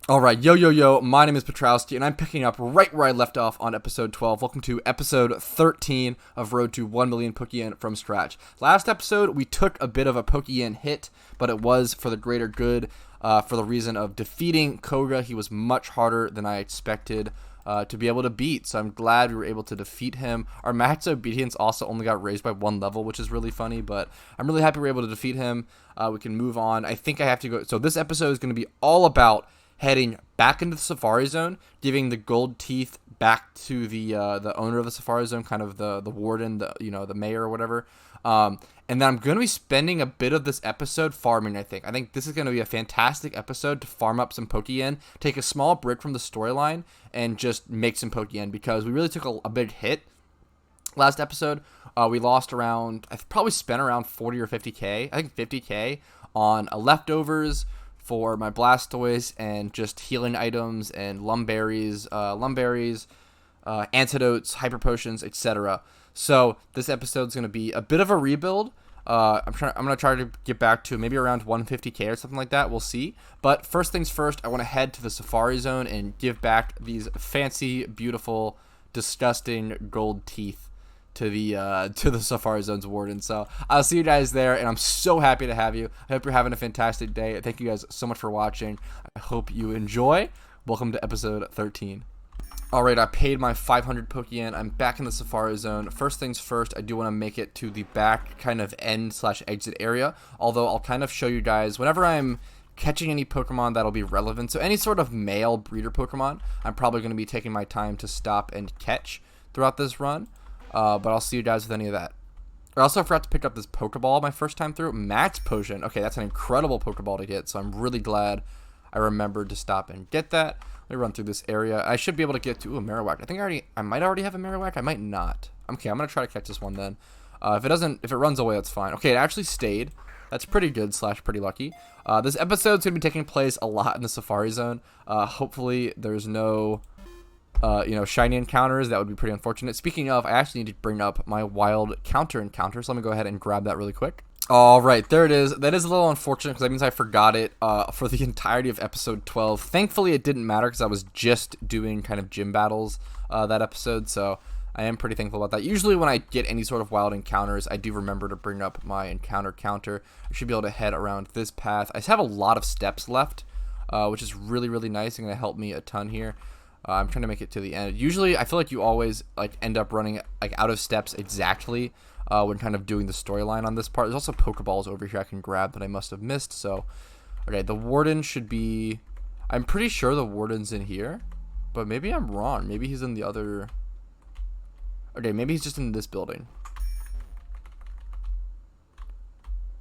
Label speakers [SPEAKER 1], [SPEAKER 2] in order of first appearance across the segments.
[SPEAKER 1] Alright, yo, my name is Petrowski, and I'm picking up right where I left off on episode 12. Welcome to episode 13 of Road to 1 Million Pokeyen from Scratch. Last episode, we took a bit of a Pokeyen hit, but it was for the greater good, for the reason of defeating Koga. He was much harder than I expected to be able to beat, so I'm glad we were able to defeat him. Our max obedience also only got raised by 1 level, which is really funny, but I'm really happy we were able to defeat him. We can move on. I think I have to go. So this episode is going to be all about heading back into the Safari Zone, giving the gold teeth back to the owner of the Safari Zone, kind of the warden, the mayor or whatever. And then I'm going to be spending a bit of this episode farming, I think this is going to be a fantastic episode to farm up some Pokeyen, take a small break from the storyline, and just make some Pokeyen, because we really took a big hit last episode. We lost around, I probably spent around 40 or 50k, I think 50k on leftovers for my Blastoise and just healing items and lumberries, antidotes, hyper potions, etc. So this episode is going to be a bit of a rebuild. I'm going to try to get back to maybe around 150k or something like that. We'll see. But first things first, I want to head to the Safari Zone and give back these fancy, beautiful, disgusting gold teeth to the Safari Zone's warden. So I'll see you guys there, and I'm so happy to have you. I hope you're having a fantastic day. Thank you guys so much for watching. I hope you enjoy. Welcome to episode 13. Alright, I paid my 500 Pokeyen. I'm back in the Safari Zone. First things first, I do want to make it to the back kind of end/exit area, although I'll kind of show you guys whenever I'm catching any Pokemon that'll be relevant. So any sort of male breeder Pokemon, I'm probably going to be taking my time to stop and catch throughout this run. But I'll see you guys with any of that. I also forgot to pick up this Pokeball my first time through. Max Potion. Okay, that's an incredible Pokeball to get, so I'm really glad I remembered to stop and get that. Let me run through this area. I should be able to get to a Marowak. I might already have a Marowak. I might not. Okay, I'm going to try to catch this one then. If it runs away, that's fine. Okay, it actually stayed. That's pretty good / pretty lucky. This episode's going to be taking place a lot in the Safari Zone. Hopefully there's no shiny encounters. That would be pretty unfortunate. Speaking of, I actually need to bring up my wild encounter, so let me go ahead and grab that really quick. All right, there it is. That is a little unfortunate because that means I forgot it for the entirety of episode 12. Thankfully, it didn't matter because I was just doing kind of gym battles that episode, so I am pretty thankful about that. Usually when I get any sort of wild encounters, I do remember to bring up my encounter counter. I should be able to head around this path. I just have a lot of steps left, which is really, really nice. It's going to help me a ton here. I'm trying to make it to the end. Usually, I feel like you always end up running out of steps exactly when kind of doing the storyline on this part. There's also Pokeballs over here I can grab that I must have missed. So, okay, the warden should be. I'm pretty sure the warden's in here, but maybe I'm wrong. Maybe he's in the other. Okay, maybe he's just in this building,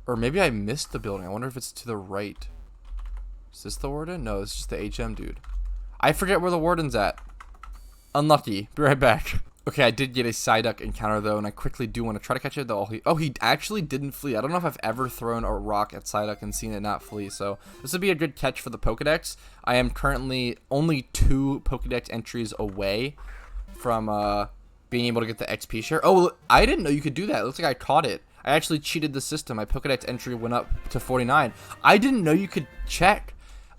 [SPEAKER 1] or maybe I missed the building. I wonder if it's to the right. Is this the warden? No, it's just the HM dude. I forget where the warden's at. Unlucky. Be right back. Okay, I did get a Psyduck encounter, though, and I quickly do want to try to catch it, though. He actually didn't flee. I don't know if I've ever thrown a rock at Psyduck and seen it not flee, so this would be a good catch for the Pokedex. I am currently only 2 Pokedex entries away from being able to get the XP share. Oh, I didn't know you could do that. It looks like I caught it. I actually cheated the system. My Pokedex entry went up to 49. I didn't know you could check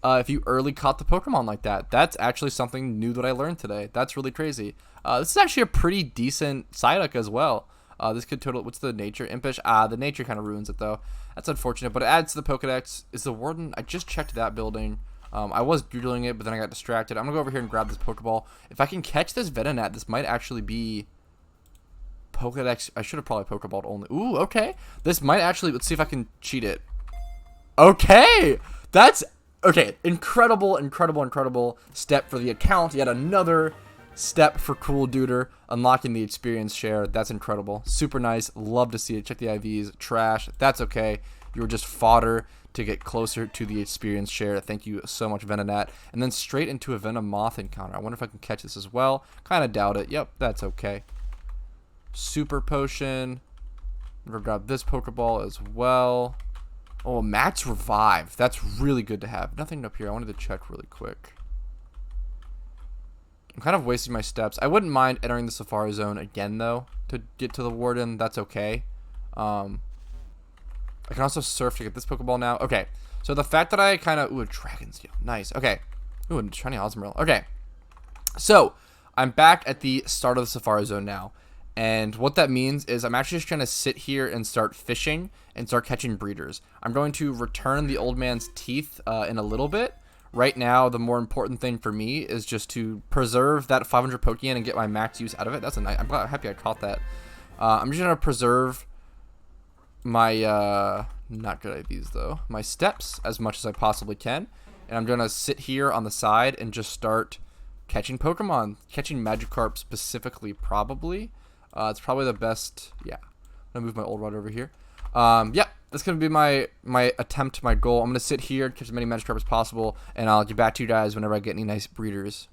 [SPEAKER 1] if you early caught the Pokemon like that. That's actually something new that I learned today. That's really crazy. This is actually a pretty decent Psyduck as well. This could total. What's the nature? Impish. The nature kind of ruins it though. That's unfortunate, but it adds to the Pokedex. Is the warden? I just checked that building. I was doodling it, but then I got distracted. I'm gonna go over here and grab this Pokeball. If I can catch this Venonat, this might actually be Pokedex. I should have probably Pokeballed only. Ooh, okay. This might actually. Let's see if I can cheat it. Okay, that's. Okay, incredible step for the account. Yet another step for Cool Duder, unlocking the experience share. That's incredible. Super nice. Love to see it. Check the IVs. Trash. That's okay. You were just fodder to get closer to the experience share. Thank you so much, Venonat. And then straight into a Venomoth encounter. I wonder if I can catch this as well. Kind of doubt it. Yep, that's okay. Super Potion. We'll grab this Pokeball as well. Oh, Max Revive. That's really good to have. Nothing up here. I wanted to check really quick. I'm kind of wasting my steps. I wouldn't mind entering the Safari Zone again, though, to get to the warden. That's okay. I can also surf to get this Pokeball now. Okay. So the fact that I kind of... Ooh, a Dragon Steel. Nice. Okay. Ooh, a shiny Osmoril. Okay, so I'm back at the start of the Safari Zone now. And what that means is I'm actually just going to sit here and start fishing and start catching breeders. I'm going to return the old man's teeth in a little bit. Right now, the more important thing for me is just to preserve that 500 Pokeyen and get my max use out of it. That's a nice. I'm happy I caught that. I'm just going to preserve my, not good IVs though, my steps as much as I possibly can. And I'm going to sit here on the side and just start catching Pokemon. Catching Magikarp specifically, probably. It's probably the best. Yeah, I'm gonna move my old rod over here. Yeah, that's gonna be my attempt, my goal. I'm gonna sit here, catch as many Magikarp as possible, and I'll get back to you guys whenever I get any nice breeders.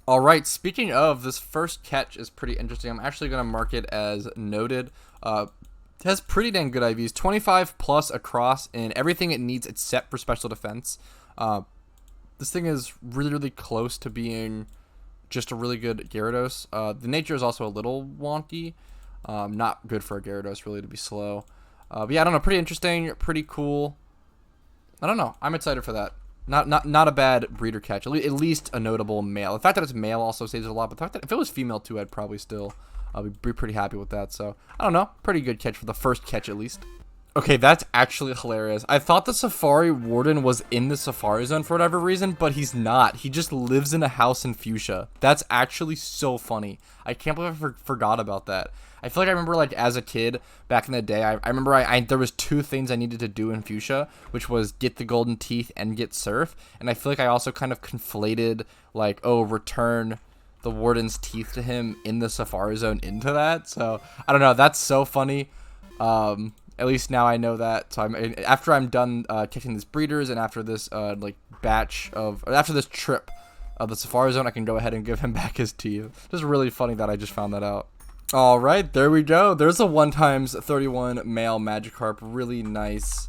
[SPEAKER 1] All right, speaking of, this first catch is pretty interesting. I'm actually gonna mark it as noted. It has pretty dang good IVs, 25 plus across, and everything it needs except for special defense. This thing is really, really close to being just a really good Gyarados. The nature is also a little wonky. Not good for a Gyarados, really, to be slow. But yeah, I don't know. Pretty interesting. Pretty cool. I don't know. I'm excited for that. Not a bad breeder catch. At least a notable male. The fact that it's male also saves a lot. But the fact that if it was female too, I'd probably still be pretty happy with that. So I don't know. Pretty good catch for the first catch at least. Okay, that's actually hilarious. I thought the Safari Warden was in the Safari Zone for whatever reason, but he's not. He just lives in a house in Fuchsia. That's actually so funny. I can't believe I forgot about that. I feel like I remember, like, as a kid, back in the day, I remember there was two things I needed to do in Fuchsia, which was get the golden teeth and get Surf, and I feel like I also kind of conflated, like, oh, return the Warden's teeth to him in the Safari Zone into that, so, I don't know, that's so funny. At least now I know that. So after I'm done catching these breeders and after this after this trip of the Safari Zone, I can go ahead and give him back his teeth. Just really funny that I just found that out. All right, there we go. There's a 1x31 male Magikarp, really nice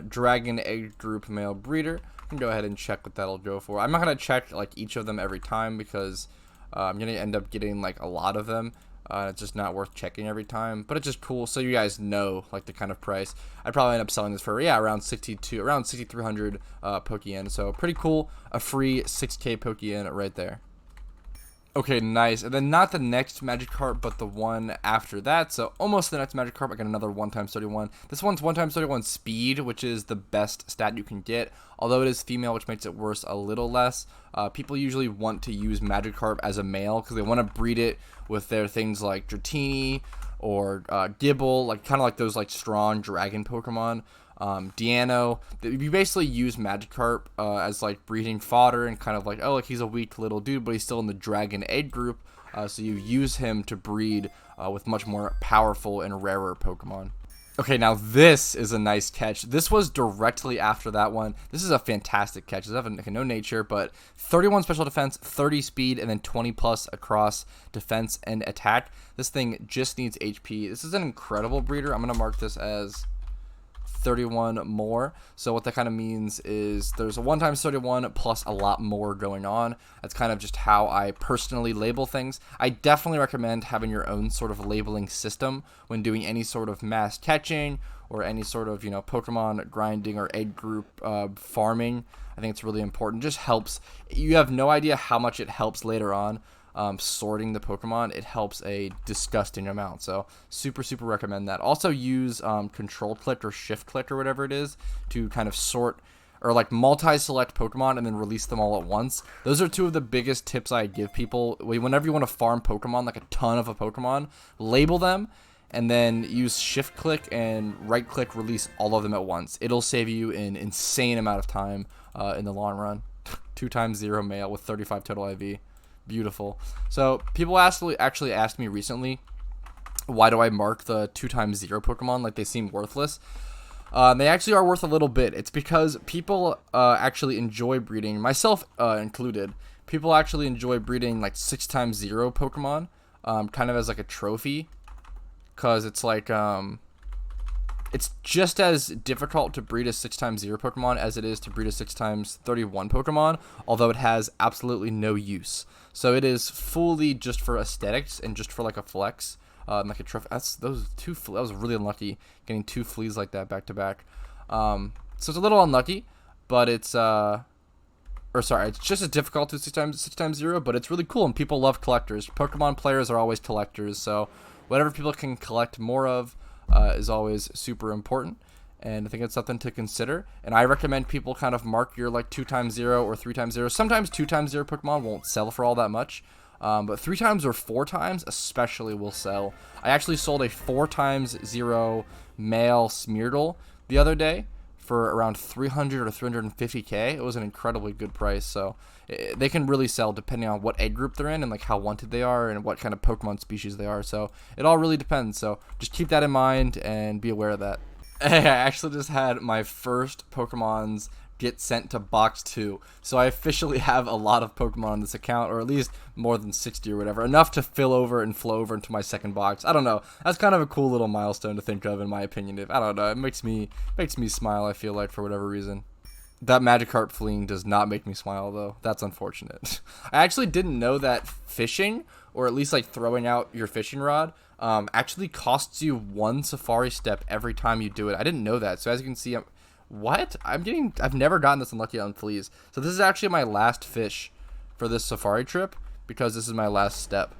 [SPEAKER 1] Dragon Egg Group male breeder. I can go ahead and check what that'll go for. I'm not gonna check like each of them every time because I'm gonna end up getting like a lot of them. It's just not worth checking every time, but it's just cool so you guys know like the kind of price. I'd probably end up selling this for around 6,300 Pokeyen. So pretty cool, a free 6K Pokeyen right there. Okay, nice. And then not the next Magikarp, but the one after that. So almost the next Magikarp. I got another 1x31. This one's 1x31 speed, which is the best stat you can get. Although it is female, which makes it worse a little less. People usually want to use Magikarp as a male because they want to breed it with their things like Dratini or Gibble, like kind of like those like strong dragon Pokemon. Deano, you basically use Magikarp as like breeding fodder and kind of like, oh, like he's a weak little dude, but he's still in the Dragon Egg group, so you use him to breed with much more powerful and rarer Pokemon. Okay, now this is a nice catch. This was directly after that one. This is a fantastic catch. It's having no nature, but 31 special defense, 30 speed, and then 20 plus across defense and attack. This thing just needs HP. This is an incredible breeder. I'm going to mark this as 31 more. So what that kind of means is there's a 1x31 plus a lot more going on. That's kind of just how I personally label things. I definitely recommend having your own sort of labeling system when doing any sort of mass catching or any sort of, Pokemon grinding or egg group farming. I think it's really important. Just helps. You have no idea how much it helps later on. Sorting the Pokemon, it helps a disgusting amount. So super recommend that. Also use control click or shift click or whatever it is to kind of sort or like multi-select Pokemon and then release them all at once. Those are two of the biggest tips I give people. Whenever you want to farm Pokemon, like a ton of a Pokemon, label them and then use shift click and right click release all of them at once. It'll save you an insane amount of time in the long run. 2x0 male with 35 total IV. Beautiful. So people actually asked me recently, why do I mark the 2x0 Pokemon like they seem worthless? They actually are worth a little bit. It's because people actually enjoy breeding, myself included. People actually enjoy breeding like 6x0 Pokemon, kind of as like a trophy, because it's like it's just as difficult to breed a 6x0 Pokemon as it is to breed a 6x31 Pokemon, although it has absolutely no use. So it is fully just for aesthetics and just for like a flex, like a trophy. That was really unlucky getting two fleas like that back to back. So it's a little unlucky, but it's or sorry, it's just as difficult as 6x0, but it's really cool, and people love collectors. Pokemon players are always collectors, so whatever people can collect more of is always super important, and I think it's something to consider. And I recommend people kind of mark your like 2x0 or 3x0. Sometimes 2x0 Pokemon won't sell for all that much, but 3x or 4x especially will sell. I actually sold a 4x0 male Smeargle the other day for around 300 or 350k. It was an incredibly good price, so they can really sell depending on what egg group they're in and like how wanted they are and what kind of Pokemon species they are. So it all really depends. So just keep that in mind and be aware of that. I actually just had my first Pokemons get sent to box 2, so I officially have a lot of Pokemon on this account, or at least more than 60 or whatever, enough to fill over and flow over into my second box. I don't know, that's kind of a cool little milestone to think of, in my opinion. I don't know, it makes me smile, I feel like, for whatever reason. That Magikarp fleeing does not make me smile, though. That's unfortunate. I actually didn't know that fishing, or at least like throwing out your fishing rod, actually costs you 1 safari step every time you do it. I didn't know that. So as you can see, I've never gotten this unlucky on fleas. So this is actually my last fish for this safari trip, because this is my last step.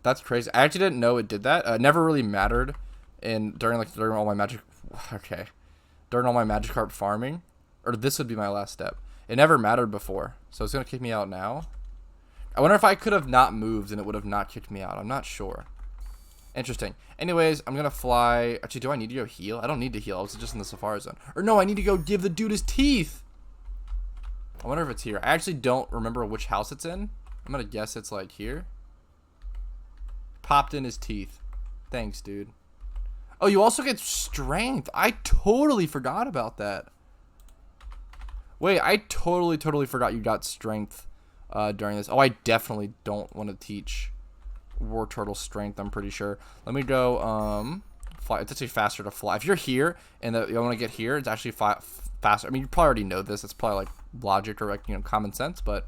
[SPEAKER 1] That's crazy. I actually didn't know it did that. It never really mattered during all my Magikarp farming, or this would be my last step. It never mattered before, so it's gonna kick me out now. I wonder if I could have not moved and it would have not kicked me out. I'm not sure. Interesting. Anyways, I'm gonna fly. Actually, do I need to go heal? I don't need to heal. I was just in the safari zone. Or no, I need to go give the dude his teeth. I wonder if it's here. I actually don't remember which house it's in. I'm gonna guess it's like here. Popped in his teeth. Thanks, dude. Oh, you also get strength. I totally forgot about that. Wait, I totally forgot you got strength during this. Oh, I definitely don't want to teach War Turtle strength, I'm pretty sure. Let me go fly. It's actually faster to fly. If you're here and you want to get here, it's actually faster. I mean, you probably already know this. It's probably like logic or like, you know, common sense, but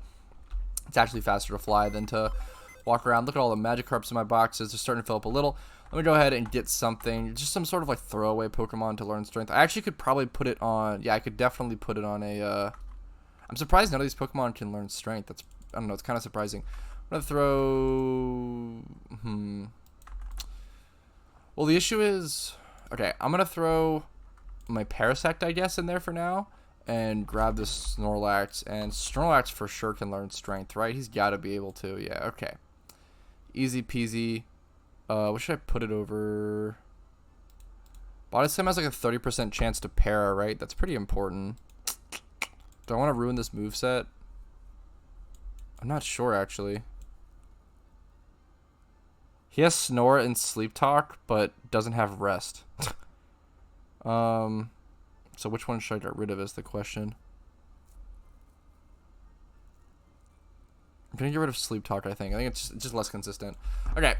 [SPEAKER 1] it's actually faster to fly than to walk around. Look at all the Magikarps in my boxes. They're starting to fill up a little. Let me go ahead and get something, just some sort of like throwaway Pokemon to learn strength. I actually could probably put it on, yeah, I could definitely put it on a, I'm surprised none of these Pokemon can learn strength. That's, I don't know, it's kind of surprising. I'm going to throw, well, the issue is, okay, I'm going to throw my Parasect, I guess, in there for now, and grab this Snorlax, and Snorlax for sure can learn strength, right? He's got to be able to, yeah, okay. Easy peasy. What should I put it over? Body Slam has like a 30% chance to para, right? That's pretty important. Do I want to ruin this moveset? I'm not sure, actually. He has Snore and Sleep Talk, but doesn't have Rest. So which one should I get rid of is the question. I'm going to get rid of Sleep Talk, I think. I think it's just less consistent. Okay.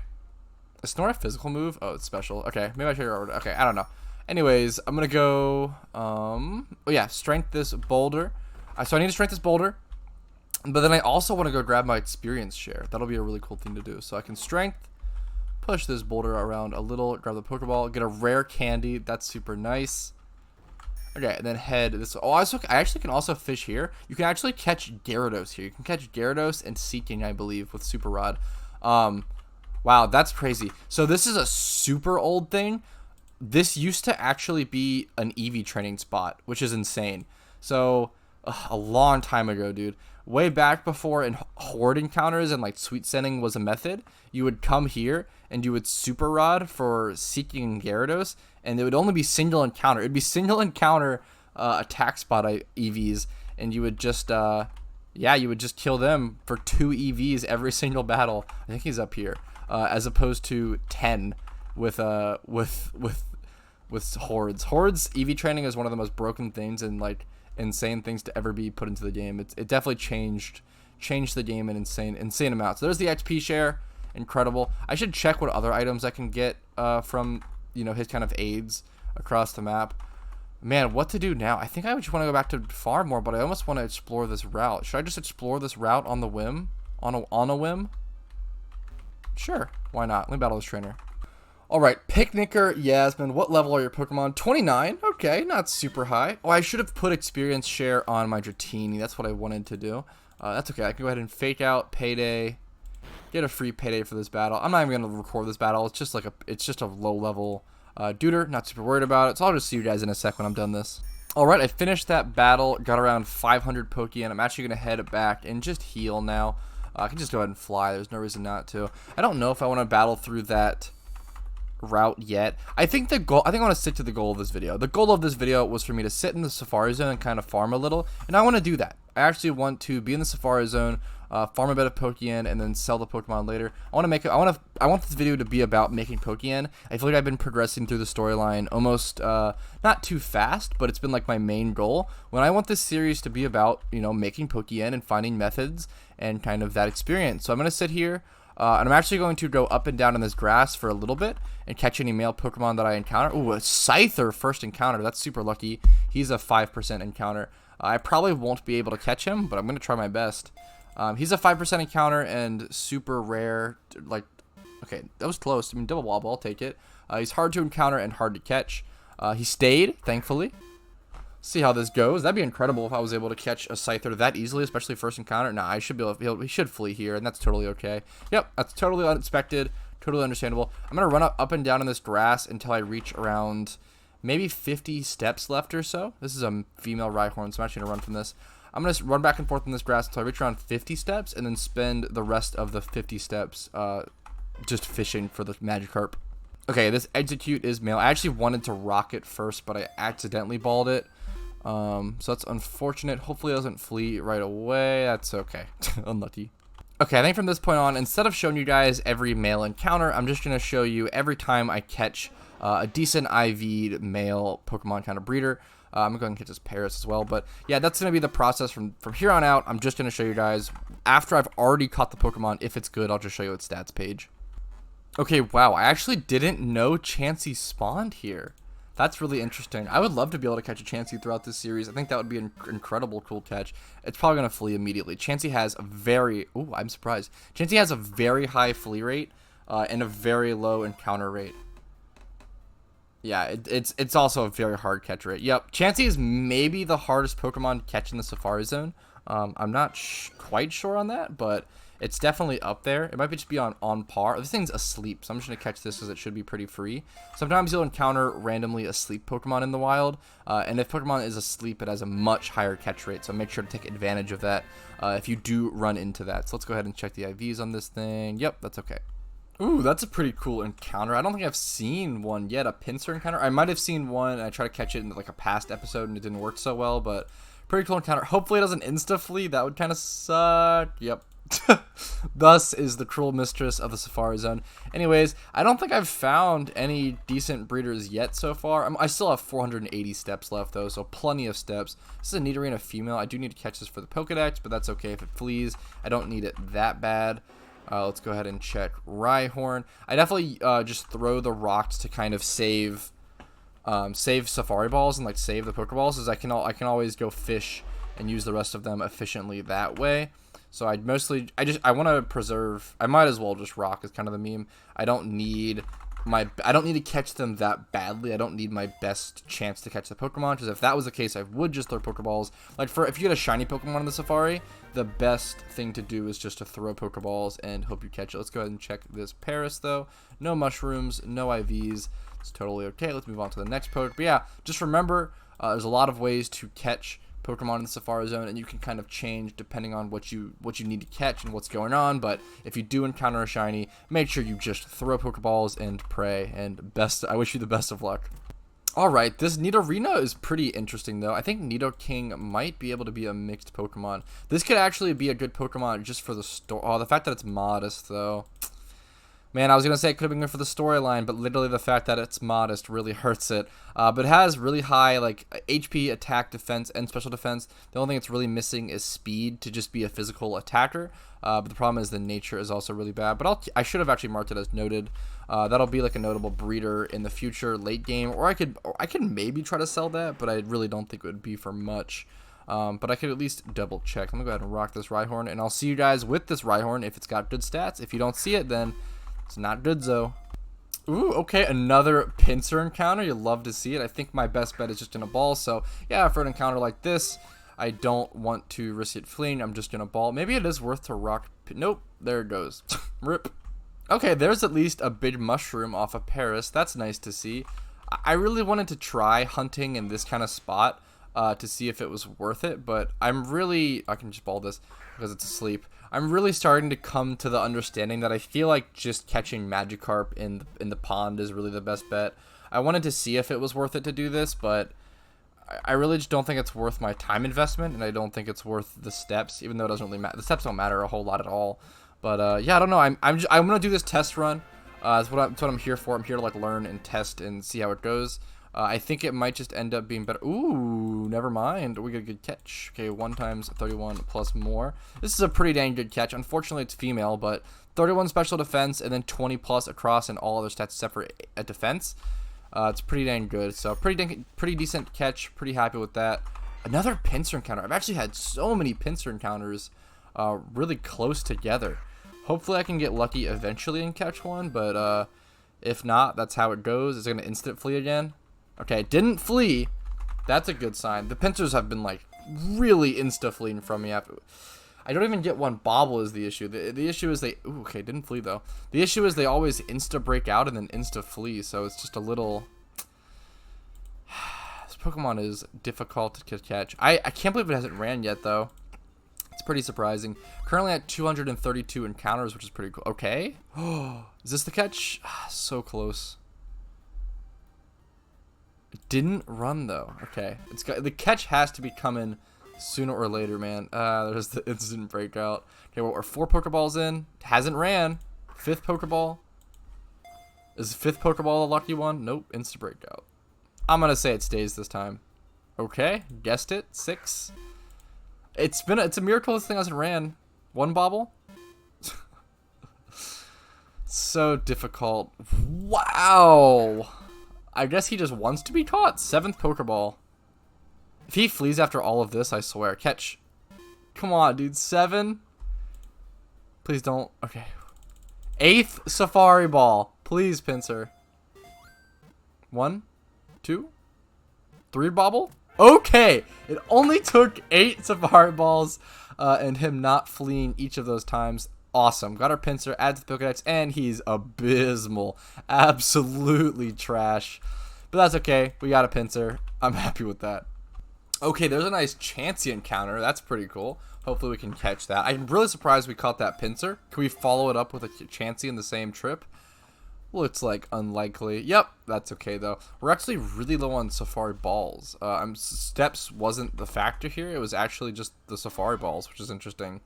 [SPEAKER 1] Is Snore a physical move? Oh, it's special. Okay, maybe I should get rid of it. Okay, I don't know. Anyways, I'm going to go... oh, yeah, strength this boulder. So I need to strength this boulder. But then I also want to go grab my experience share. That'll be a really cool thing to do. So I can strength, push this boulder around a little, grab the Pokeball, get a rare candy. That's super nice. Okay, and then head this. Oh, I actually can also fish here. You can actually catch Gyarados here. You can catch Gyarados and Seeking, I believe, with Super Rod. Wow, that's crazy. So this is a super old thing. This used to actually be an Eevee training spot, which is insane. So a long time ago, dude. Way back before in Horde encounters and like Sweet Sending was a method, you would come here and you would Super Rod for Seeking Gyarados, and it would only be single encounter. It'd be single encounter attack spot EVs, and you would just yeah, you would just kill them for 2 EVs every single battle. I think he's up here, as opposed to 10 with Hordes. Hordes EV training is one of the most broken things and like insane things to ever be put into the game. It definitely changed the game in insane amounts. So there's the XP share, incredible. I should check what other items I can get from, you know, his kind of aids across the map. Man, what to do now? I think I just want to go back to farm more, but I almost want to explore this route. Should I just explore this route on the whim? On a whim? Sure, why not? Let me battle this trainer. Alright, Picnicker Yasmin, what level are your Pokemon? 29, okay, not super high. Oh, I should have put experience share on my Dratini, that's what I wanted to do. That's okay, I can go ahead and fake out Payday, get a free Payday for this battle. I'm not even going to record this battle, it's just a low level duder, not super worried about it, so I'll just see you guys in a sec when I'm done this. Alright, I finished that battle, got around 500 Pokeyen. I'm actually going to head back and just heal now. I can just go ahead and fly, there's no reason not to. I don't know if I want to battle through that route yet. I think I want to stick to the goal of this video. The goal of this video was for me to sit in the Safari Zone and kind of farm a little, and I want to do that. I actually want to be in the Safari Zone, farm a bit of Pokeyen, and then sell the Pokemon later. I want this video to be about making Pokeyen. I feel like I've been progressing through the storyline almost not too fast, but it's been like my main goal. When I want this series to be about, you know, making Pokeyen and finding methods and kind of that experience. So I'm gonna sit here. And I'm actually going to go up and down in this grass for a little bit and catch any male Pokemon that I encounter. Ooh, a Scyther first encounter. That's super lucky. He's a 5% encounter. I probably won't be able to catch him, but I'm going to try my best. He's a 5% encounter and super rare. Like, okay, that was close. I mean, double wobble, I'll take it. He's hard to encounter and hard to catch. He stayed, thankfully. See how this goes. That'd be incredible if I was able to catch a Scyther that easily, especially first encounter. Nah, I should be able to, he should flee here, and that's totally okay. Yep, that's totally unexpected, totally understandable. I'm gonna run up and down in this grass until I reach around maybe 50 steps left or so. This is a female Rhyhorn, so I'm actually gonna run from this. I'm gonna run back and forth in this grass until I reach around 50 steps, and then spend the rest of the 50 steps just fishing for the Magikarp. Okay, this Execute is male. I actually wanted to rock it first, but I accidentally balled it. So that's unfortunate. Hopefully it doesn't flee right away. That's okay. Unlucky. Okay, I think from this point on, instead of showing you guys every male encounter, I'm just going to show you every time I catch a decent IV'd male Pokemon kind of breeder. I'm going to go ahead and catch this Paris as well. But yeah, that's going to be the process from here on out. I'm just going to show you guys after I've already caught the Pokemon. If it's good, I'll just show you its stats page. Okay, wow. I actually didn't know Chansey spawned here. That's really interesting. I would love to be able to catch a Chansey throughout this series. I think that would be an incredible cool catch. It's probably going to flee immediately. Chansey has a very... Ooh, I'm surprised. Chansey has a very high flee rate and a very low encounter rate. Yeah, it's also a very hard catch rate. Yep, Chansey is maybe the hardest Pokemon to catch in the Safari Zone. I'm not quite sure on that, but... it's definitely up there. It might just be on par. This thing's asleep, so I'm just going to catch this because it should be pretty free. Sometimes you'll encounter randomly asleep Pokemon in the wild, and if Pokemon is asleep, it has a much higher catch rate, so make sure to take advantage of that if you do run into that. So let's go ahead and check the IVs on this thing. Yep, that's okay. Ooh, that's a pretty cool encounter. I don't think I've seen one yet, a pincer encounter. I might have seen one, and I tried to catch it in like a past episode, and it didn't work so well, but pretty cool encounter. Hopefully it doesn't insta-flee. That would kind of suck. Yep. Thus is the cruel mistress of the Safari Zone. Anyways, I don't think I've found any decent breeders yet so far. I still have 480 steps left though, so plenty of steps. This is a Nidorina female. I do need to catch this for the Pokedex, but that's okay if it flees. I don't need it that bad. Let's go ahead and check Rhyhorn. I definitely just throw the rocks to kind of save Safari Balls and like save the Pokeballs, as I can always go fish and use the rest of them efficiently that way. So I want to preserve. I might as well just rock is kind of the meme. I don't need to catch them that badly. I don't need my best chance to catch the Pokemon, because if that was the case, I would just throw Pokeballs. Like if you get a shiny Pokemon in the Safari, the best thing to do is just to throw Pokeballs and hope you catch it. Let's go ahead and check this Paris though. No mushrooms, no IVs. It's totally okay. Let's move on to the next Poke. But yeah, just remember, there's a lot of ways to catch Pokemon in the Safari Zone, and you can kind of change depending on what you need to catch and what's going on. But if you do encounter a shiny, make sure you just throw Pokeballs and pray, and I wish you the best of luck. Alright, this Nidorina is pretty interesting though. I think Nidoking might be able to be a mixed Pokemon. This could actually be a good Pokemon just for the story. Oh, the fact that it's modest though. Man, I was going to say it could have been good for the storyline, but literally the fact that it's modest really hurts it. But it has really high like HP, attack, defense, and special defense. The only thing it's really missing is speed to just be a physical attacker. But the problem is the nature is also really bad. But I should have actually marked it as noted. That'll be like a notable breeder in the future, late game. Or I could maybe try to sell that, but I really don't think it would be for much. But I could at least double check. I'm going to go ahead and rock this Rhyhorn, and I'll see you guys with this Rhyhorn if it's got good stats. If you don't see it, then... it's not good, though. Ooh, okay, another pincer encounter. You love to see it. I think my best bet is just in a ball. So, yeah, for an encounter like this, I don't want to risk it fleeing. I'm just in a ball. Maybe it is worth to rock. Nope, there it goes. Rip. Okay, there's at least a big mushroom off of Paris. That's nice to see. I really wanted to try hunting in this kind of spot to see if it was worth it, but I can just ball this because it's asleep. I'm really starting to come to the understanding that I feel like just catching Magikarp in the pond is really the best bet. I wanted to see if it was worth it to do this, but I really just don't think it's worth my time investment, and I don't think it's worth the steps, even though it doesn't really matter. The steps don't matter a whole lot at all. But yeah, I don't know. I'm gonna do this test run. That's what I'm here for. I'm here to like learn and test and see how it goes. I think it might just end up being better. Ooh, never mind. We got a good catch. Okay, 1 times 31 plus more. This is a pretty dang good catch. Unfortunately, it's female, but 31 special defense and then 20 plus across and all other stats except for a defense. It's pretty dang good. So pretty decent catch. Pretty happy with that. Another pincer encounter. I've actually had so many pincer encounters really close together. Hopefully I can get lucky eventually and catch one, but if not, that's how it goes. It's going to instant flee again. Okay, it didn't flee. That's a good sign. The pincers have been like really insta-fleeing from me. I don't even get one bobble is the issue. The issue is ooh, okay, didn't flee though. The issue is they always insta-break out and then insta-flee, so it's just a little... This Pokemon is difficult to catch. I can't believe it hasn't ran yet though. It's pretty surprising. Currently at 232 encounters, which is pretty cool. Okay. Is this the catch? So close. It didn't run though. Okay. The catch has to be coming sooner or later, man. There's the instant breakout. Okay, well, we're 4 Pokeballs in. Hasn't ran. 5th Pokeball. Is the 5th Pokeball a lucky one? Nope. Instant breakout. I'm gonna say it stays this time. Okay. Guessed it. 6. It's a miracle this thing hasn't ran. 1 bobble? So difficult. Wow. I guess he just wants to be caught. 7th Pokeball. If he flees after all of this, I swear. Catch. Come on, dude. 7. Please don't. Okay. 8th Safari Ball. Please, pincer. 1, 2, 3 bobble? Okay, it only took 8 Safari Balls and him not fleeing each of those times. Awesome. Got our pincer, adds the Pokedex, and he's abysmal. Absolutely trash. But that's okay. We got a pincer. I'm happy with that. Okay, there's a nice Chansey encounter. That's pretty cool. Hopefully we can catch that. I'm really surprised we caught that pincer. Can we follow it up with a Chansey in the same trip? Looks like unlikely. Yep, that's okay though. We're actually really low on Safari Balls. Steps wasn't the factor here. It was actually just the Safari Balls, which is interesting.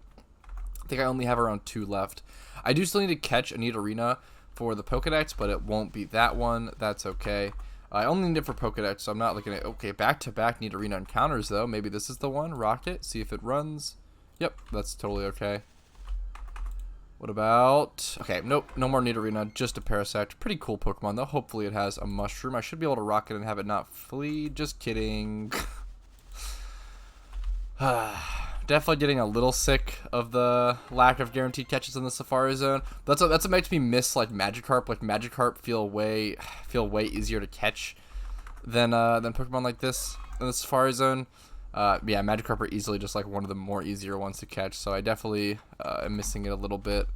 [SPEAKER 1] I think I only have around 2 left. I do still need to catch a Nidorina for the Pokedex, but it won't be that one. That's okay. I only need it for Pokedex, so I'm not looking at... Okay, back-to-back Nidorina encounters though. Maybe this is the one. Rocket. See if it runs. Yep, that's totally okay. What about... Okay, nope, no more Nidorina, just a Parasect. Pretty cool Pokemon, though. Hopefully it has a Mushroom. I should be able to rock it and have it not flee. Just kidding. Definitely getting a little sick of the lack of guaranteed catches in the Safari Zone. That's what makes me miss, like, Magikarp. Like, Magikarp feel way easier to catch than Pokemon like this in the Safari Zone. Yeah, Magikarp are easily just like one of the more easier ones to catch, so I definitely am missing it a little bit.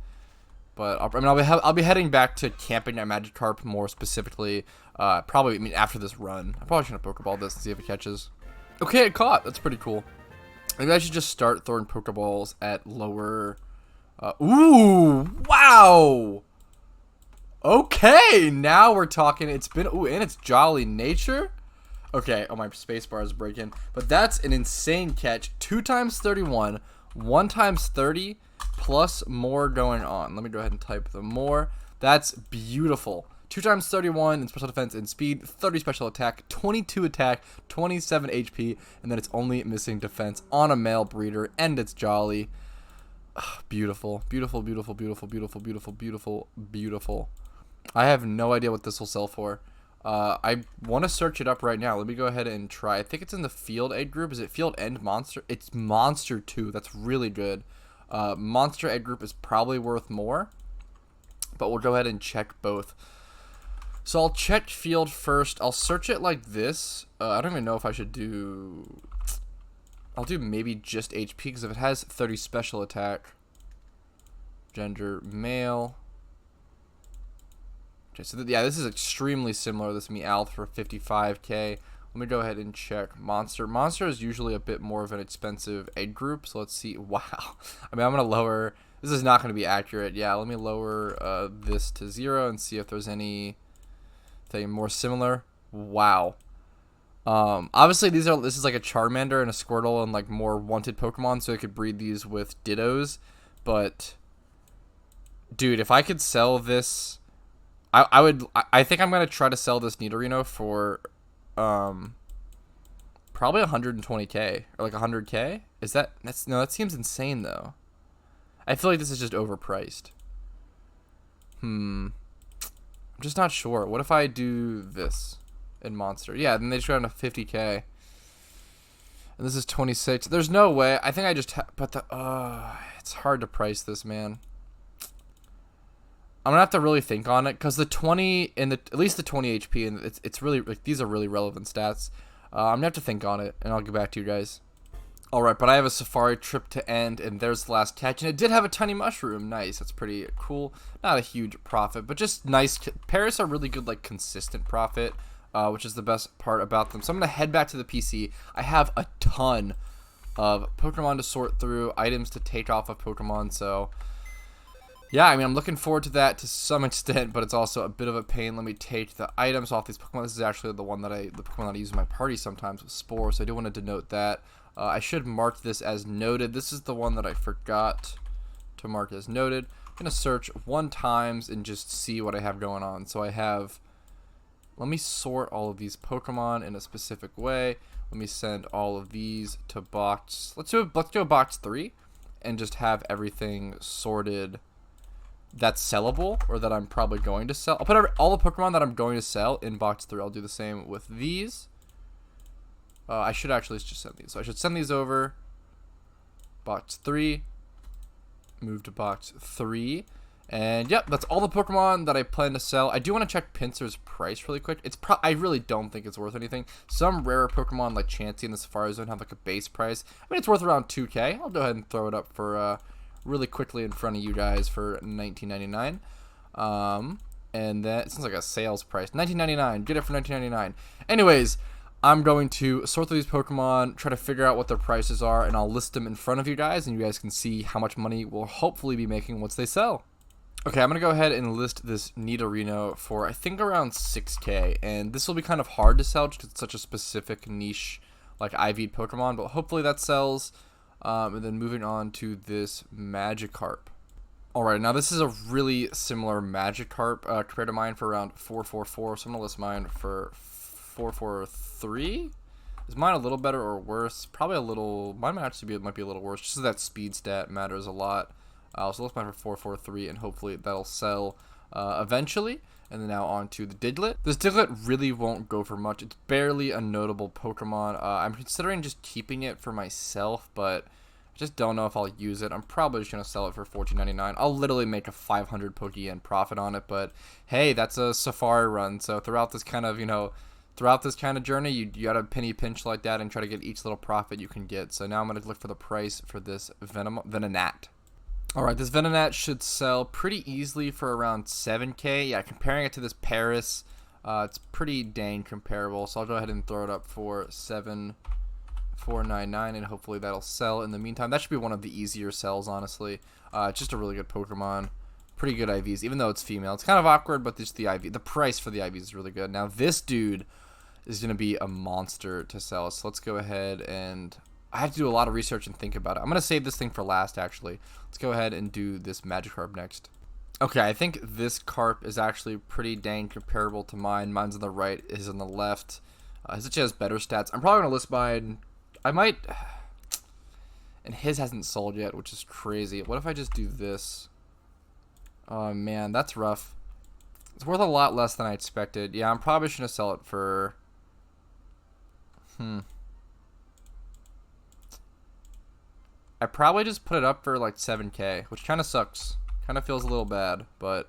[SPEAKER 1] But I'll be heading back to camping at Magikarp more specifically. Probably after this run. I'm probably gonna Pokeball this and see if it catches. Okay, it caught. That's pretty cool. Maybe I should just start throwing Pokeballs at lower. Ooh, wow. Okay, now we're talking. It's been and it's Jolly Nature. Okay, oh, my spacebar is breaking. But that's an insane catch. 2 times 31, 1 times 30, plus more going on. Let me go ahead and type the more. That's beautiful. 2 times 31 in special defense and speed, 30 special attack, 22 attack, 27 HP, and then it's only missing defense on a male breeder, and it's Jolly. Ugh, beautiful, beautiful, beautiful, beautiful, beautiful, beautiful, beautiful, beautiful. I have no idea what this will sell for. I want to search it up right now. Let me go ahead and try. I think it's in the Field Egg group. Is it Field End Monster? It's Monster 2. That's really good. Monster Egg group is probably worth more, but we'll go ahead and check both. So I'll check field first. I'll search it like this. I don't even know if I should do... I'll do maybe just HP, because if it has 30 special attack, gender male. Okay, so yeah, this is extremely similar. This is Meowth for 55k. Let me go ahead and check monster. Monster is usually a bit more of an expensive egg group, so let's see. Wow. I mean, I'm going to lower... This is not going to be accurate. Yeah, let me lower this to 0 and see if there's anything more similar. Wow. Obviously this is like a Charmander and a Squirtle and like more wanted Pokemon, so I could breed these with Dittos. But dude, if I could sell this, I think I'm gonna try to sell this Nidorino for probably 120k or like 100k. That seems insane though. I feel like this is just overpriced. I'm just not sure. What if I do this in monster? Yeah, then they just got into 50k. And this is 26. There's no way. I think I just but it's hard to price this, man. I'm gonna have to really think on it, because the 20 and at least the 20 HP, and it's really like, these are really relevant stats. I'm gonna have to think on it, and I'll get back to you guys. Alright, but I have a safari trip to end, and there's the last catch, and it did have a tiny mushroom. Nice, that's pretty cool. Not a huge profit, but just nice. Paris are really good, like, consistent profit, which is the best part about them. So I'm going to head back to the PC. I have a ton of Pokemon to sort through, items to take off of Pokemon, so... Yeah, I mean, I'm looking forward to that to some extent, but it's also a bit of a pain. Let me take the items off these Pokemon. This is actually the Pokemon that I use in my party sometimes with Spore, so I do want to denote that. I should mark this as noted. This is the one that I forgot to mark as noted. I'm going to search 1 times and just see what I have going on. So I have, let me sort all of these Pokemon in a specific way. Let me send all of these to box, let's go box 3 and just have everything sorted that's sellable, or that I'm probably going to sell. I'll put all the Pokemon that I'm going to sell in box 3. I'll do the same with these. I should actually just send these. So I should send these over. Box 3. Move to box 3. And yep, that's all the Pokemon that I plan to sell. I do want to check Pinsir's price really quick. I really don't think it's worth anything. Some rarer Pokemon like Chansey and the Safari Zone have like a base price. I mean, it's worth around 2k. I'll go ahead and throw it up for really quickly in front of you guys for $19.99. And that sounds like a sales price. $19.99. Get it for $19.99. Anyways, I'm going to sort through these Pokemon, try to figure out what their prices are, and I'll list them in front of you guys, and you guys can see how much money we'll hopefully be making once they sell. Okay, I'm going to go ahead and list this Nidorino for, I think, around 6k, and this will be kind of hard to sell just because it's such a specific niche, like, IV Pokemon, but hopefully that sells. And then moving on to this Magikarp. Alright, now this is a really similar Magikarp compared to mine for around 444, so I'm going to list mine for 443. Is mine a little better or worse? Probably a little. Mine might be a little worse, just so that speed stat matters a lot. So list mine for 443, and hopefully that'll sell eventually. And then now on to the Diglett. This Diglett really won't go for much. It's barely a notable Pokemon. I'm considering just keeping it for myself, but I just don't know if I'll use it. I'm probably just going to sell it for $14.99. I'll literally make a 500 Pokeyen profit on it, but hey, that's a safari run. So throughout this kind of, journey, you gotta penny pinch like that and try to get each little profit you can get. So now I'm gonna look for the price for this Venonat. Alright, this Venonat should sell pretty easily for around 7k. Yeah, comparing it to this Paris, it's pretty dang comparable. So I'll go ahead and throw it up for 7,499, and hopefully that'll sell in the meantime. That should be one of the easier sells, honestly. It's just a really good Pokemon. Pretty good IVs, even though it's female. It's kind of awkward, but just the IV. The price for the IVs is really good. Now, this dude is going to be a monster to sell. So let's go ahead and... I have to do a lot of research and think about it. I'm going to save this thing for last, actually. Let's go ahead and do this Magikarp next. Okay, I think this Carp is actually pretty dang comparable to mine. Mine's on the right, his on the left. His actually has better stats. I'm probably going to list mine... I might... And his hasn't sold yet, which is crazy. What if I just do this? Oh, man, that's rough. It's worth a lot less than I expected. Yeah, I'm probably going to sell it for... I probably just put it up for like 7k, which kind of sucks. Kind of feels a little bad, but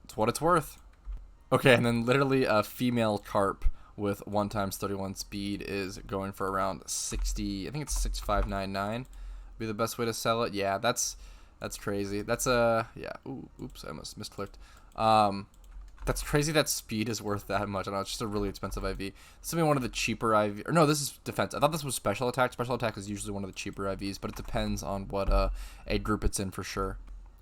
[SPEAKER 1] it's what it's worth. Okay, and then literally a female carp with 1 times 31 speed is going for around 60. I think it's 6599. Be the best way to sell it. Yeah, that's crazy. That's a yeah. Ooh, oops, I almost misclicked. That's crazy that speed is worth that much. I know it's just a really expensive IV. This will be one of the cheaper IV. Or no, this is defense. I thought this was special attack. Special attack is usually one of the cheaper IVs, but it depends on what a group it's in for sure.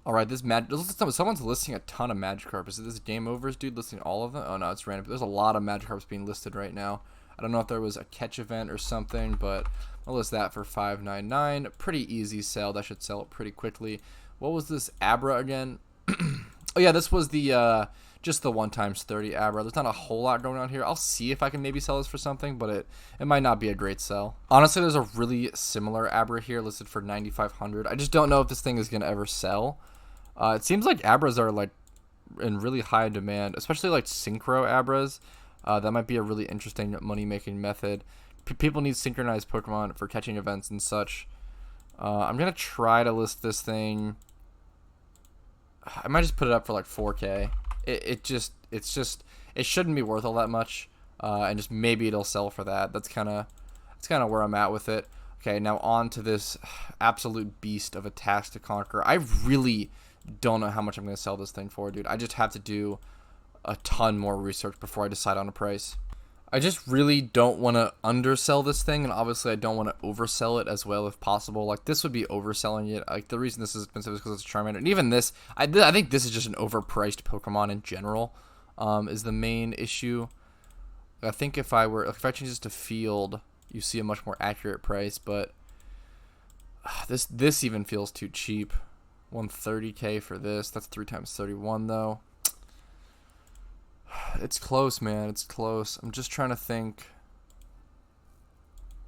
[SPEAKER 1] All right, someone's listing a ton of Magikarp. Is it this Game Overs dude listing all of them? Oh no, it's random. There's a lot of Magikarps being listed right now. I don't know if there was a catch event or something, but I'll list that for 599. Pretty easy sell. That should sell it pretty quickly. What was this Abra again? Oh yeah, this was the just the 1 times 30 Abra. There's not a whole lot going on here. I'll see if I can maybe sell this for something, but it might not be a great sell. Honestly, there's a really similar Abra here listed for 9,500. I just don't know if this thing is gonna ever sell. It seems like Abras are like in really high demand, especially like synchro Abras. That might be a really interesting money-making method. People need synchronized Pokemon for catching events and such. I'm gonna try to list this thing. I might just put it up for like 4K. It shouldn't be worth all that much, and just maybe it'll sell for that. That's kind of where I'm at with it. Okay, now on to this absolute beast of a task to conquer. I really don't know how much I'm going to sell this thing for, dude. I just have to do a ton more research before I decide on a price. I just really don't want to undersell this thing, and obviously I don't want to oversell it as well if possible. Like, this would be overselling it. Like, the reason this is expensive is because it's a Charmander. And even this, I think this is just an overpriced Pokemon in general, is the main issue. I think if I change this to Field, you see a much more accurate price, but this even feels too cheap. 130K for this. That's 3 times 31 though. It's close, man. It's close. I'm just trying to think.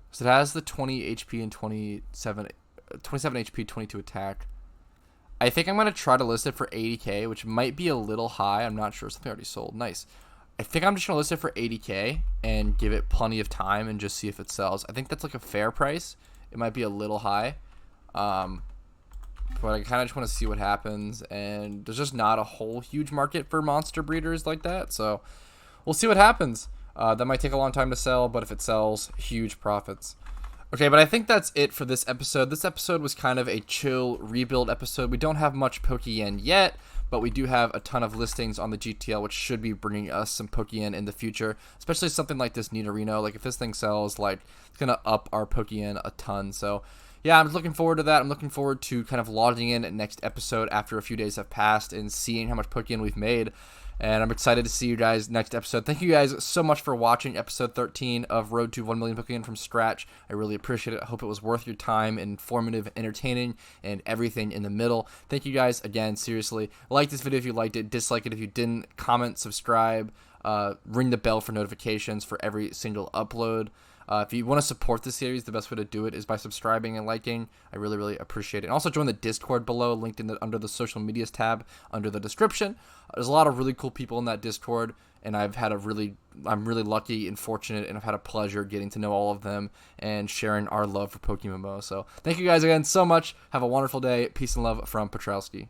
[SPEAKER 1] So it has the 20 HP and 27 HP, 22 attack. I think I'm going to try to list it for 80K, which might be a little high. I'm not sure. Something already sold. Nice. I think I'm just going to list it for 80K and give it plenty of time and just see if it sells. I think that's like a fair price. It might be a little high. But I kind of just want to see what happens, and there's just not a whole huge market for monster breeders like that, so we'll see what happens. That might take a long time to sell, but if it sells, huge profits. Okay, but I think that's it for this episode. This episode was kind of a chill rebuild episode. We don't have much Pokeyen yet, but we do have a ton of listings on the GTL, which should be bringing us some Pokeyen in the future, especially something like this Nidorino. Like, if this thing sells, like, it's going to up our Pokeyen a ton, so yeah, I'm looking forward to that. I'm looking forward to kind of logging in at next episode after a few days have passed and seeing how much Pokeyen we've made. And I'm excited to see you guys next episode. Thank you guys so much for watching episode 13 of Road to 1 Million Pokeyen from Scratch. I really appreciate it. I hope it was worth your time, informative, entertaining, and everything in the middle. Thank you guys again, seriously. Like this video if you liked it. Dislike it if you didn't. Comment, subscribe, ring the bell for notifications for every single upload. If you want to support the series, the best way to do it is by subscribing and liking. I really, really appreciate it. And also join the Discord below, linked under the social medias tab under the description. There's a lot of really cool people in that Discord, and I'm really lucky and fortunate, and I've had a pleasure getting to know all of them and sharing our love for PokeMMO. So thank you guys again so much. Have a wonderful day. Peace and love from Petrowski.